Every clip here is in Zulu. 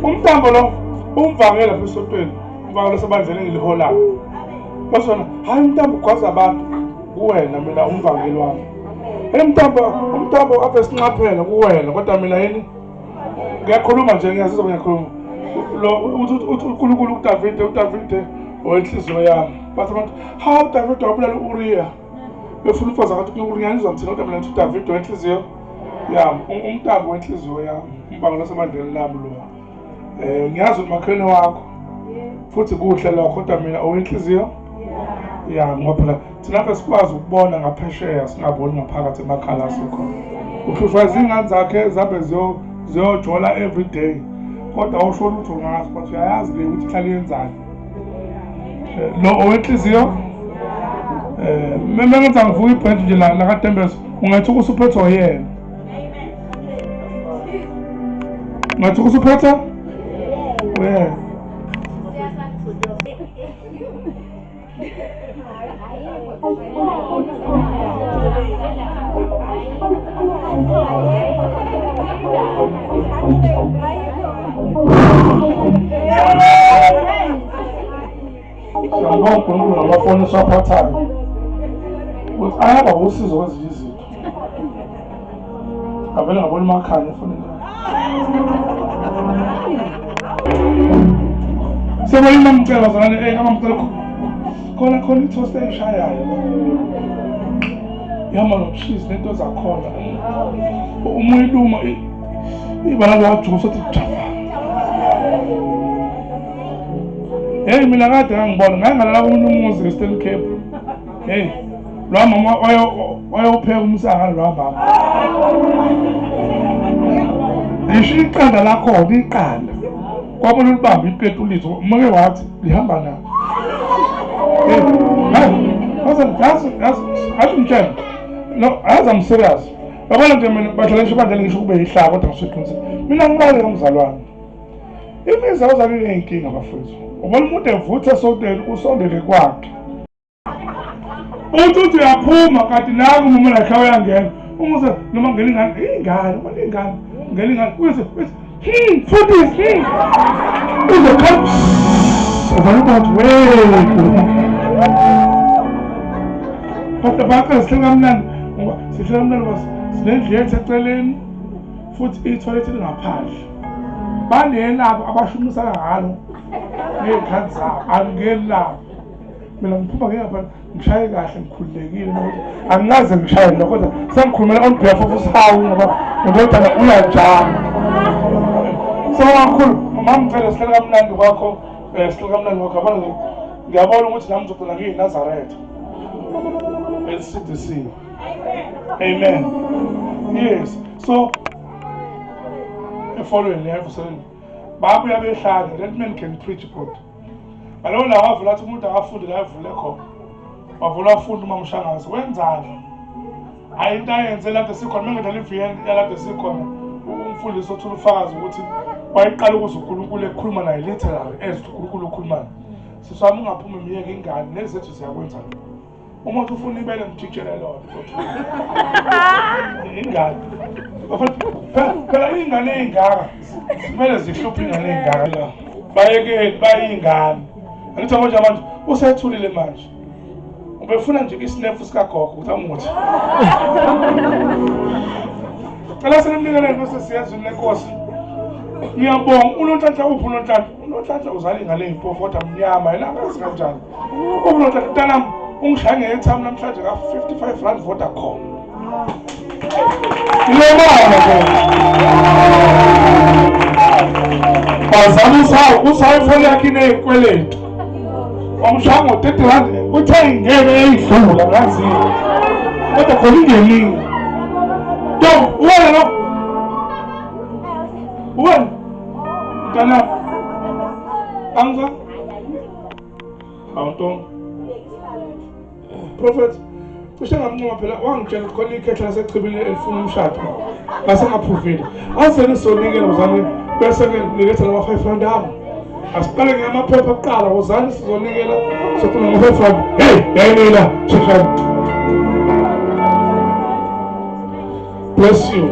umthambo lo umvangela lapha esotweni, umvangela sebandleni ngiliholayo. Basona hayi umthambo ugwaza abantu kuwena, mina umvangeli wami. Umthambo apha sinqaphela kuwena, kodwa mina yini ngiyakhuluma nje, ngiyazizwa ngiyakhuluma. Lo uNkulunkulu uDavide wenhliziyo yami. Bathi abantu, hawu uDavide wabulala u-Uriya. Befuna ukufeza ngathi uNkulunkulu ngiyanizwa ngithina, kodwa mina ngithi uDavide wenhliziyo yami, umthambo wenhliziyo yami, umvangelo semandleni lami lo. Ngiyazi umakhelwane wakho futhi kuhle lokho, kodwa mina owenhliziyo yami ngoba phela thina apha sikwazi ukubona ngaphesheya, singaboni ngaphakathi emakhala asikho. Uhlufeza ingane zakhe zabe ziyojola every day, kodwa awusho lutho ngazo, but uyayazi le ukuthi ihlala yenzani. Lo owenhliziyo mengenza ngivuka ibhenti nje la kaTembeso, ungathi usuphethwe oyena. Ungathi usuphethwe oyena. Siyambonga uNkulunkulu ngamafoni esiwaphathayo ukuthi ayaba usizo kwezinye izinto. Avele ngabona umakhanya efonini sebeyima mcela zalane ngamamcela khona ithoste eshayayo yama nokushisa lento zakhona umoya iluma ibala lwajuka sothi java. Hey mina kade ngangibona ngangalala komunye umuzi eStern Cape. Hey lo mama wayopheka umsanga lo baba. Ngisho iqanda lakho iqanda. Kwabona ulibamba ipetulizo umake wathi lihamba na. Athi no, as I'm serious. Yabona nje mina badlala ngisho bandle ngisho kube yihlaka kodwa ngiseqinisa. Mina ngibale ngomzalwane. Imizwa uzalile inkinga bafethu. Ubona umuntu evutha esoteni usondele kwakhe. Uthi uyaphuma kanti naku umuntu lakhe uyangena. Umuze noma ngena ingane, ngena ingane. Uze for this uze come. Ubona ukuthi kodwa bakhe sihlangana sinendlu yethu eceleni futhi ithoilet ngaphandle. Banelabo abashumisana ngalo ngekhathi zabo angeni lapho. Mina ngiphuma ngapha ngishaye kahle ngikhululekile ukuthi angikaze ngishaye lokho kodwa sengikhulumela on behalf of uShawu ngoba ngidodana uyajama. So kakhulu mama ngicela sihlala kamnandi kwakho abana ngiyabona ukuthi nami ngizogcina ngiyiNazaretha eCDC. Amen. Yes. So following the episode babu yabehlanga that man can preach about. Alona wavula ukuthi umuntu akafunde la evule khona. Wavula afunde uma mshangazi wenzani. Ayinto ayenze lapho sikhona mengedala iviyeni yalapho sikhona. Umfundisi othola ufakazi ukuthi wayiqala ukuze uNkulunkulu ekhuluma naye literally as uNkulunkulu ukhuluma. Sisami ungaphuma imiyeke ingane nezethu siyakwenza. Umuntu ufuna ibele mthikele lona. Ingane. Phela ingane ey'ngaka kumele zihluphe ingane ey'ngaka la. Bayekele bayingane. Angithi manje usethulile manje. Ubefuna nje isinefu sikagogo ukuthi amuthi. Cela senemnikele Nkosi siyazwe lenkosi. Ngiyabonga uNonhlanhla uNonhlanhla uzala ingane eyimpofu kodwa mnyama yena akazi kanjani. uNonhlanhla mntanami ungishaye ngethamu namhlanje ka 55 rand Vodacom. Yebona ke. Bazama usayifoni yakhe nezikweletu. Wamshaya ngo 30 rand uthe ngeke eyidlula ngazi. Kodwa khona ingelinye. Wena lo. Wena. Mntana. Angza. Awutonga. Prophet kushe ngamncoma phela wangitshela ukuthi khona ikhetha lasechibile elifuna umshado ngase ngaphuvile azeni sonikela uzani bese ke niletha la 5 rand abo asiqale ngamaphepha oqala uzani sizonikela sokuna ngo 5 rand yayinila sheshana bless you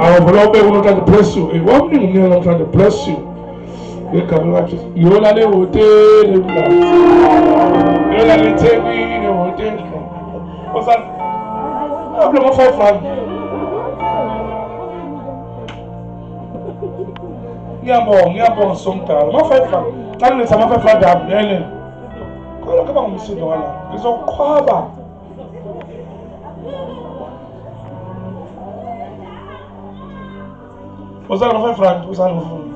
awuvula ubeke uNonhlanhla bless you wamningi uNonhlanhla bless you Ngegama likaJesu. Yolala ehhoteli eMlazi. Yolala eThekwini ehhoteli. Osana. Abula ma-500. Ngiyabonga somdala. Ma-500. Xa niletha ama-500 abele. Kodwa kaba ngumsindo wala. Ngizoqhwaba. Osana ma-500 usana ngifuna.